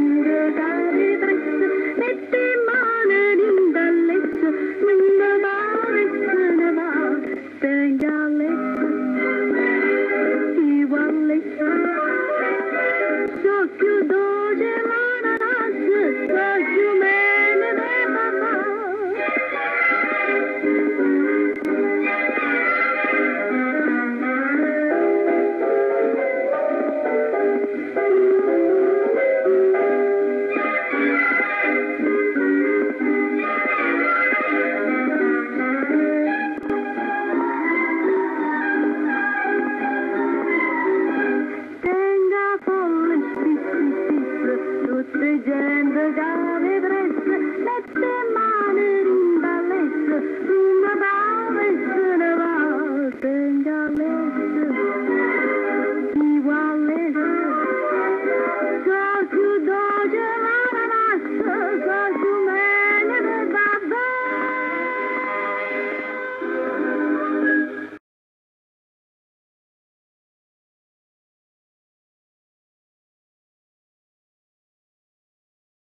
Stendere presso, mette mano in galletto, non ne va, se ne va, stende a letto, si va a letto. So più dolce l'ananas, so più meno di papà. Tutte gente che aveva preso, mette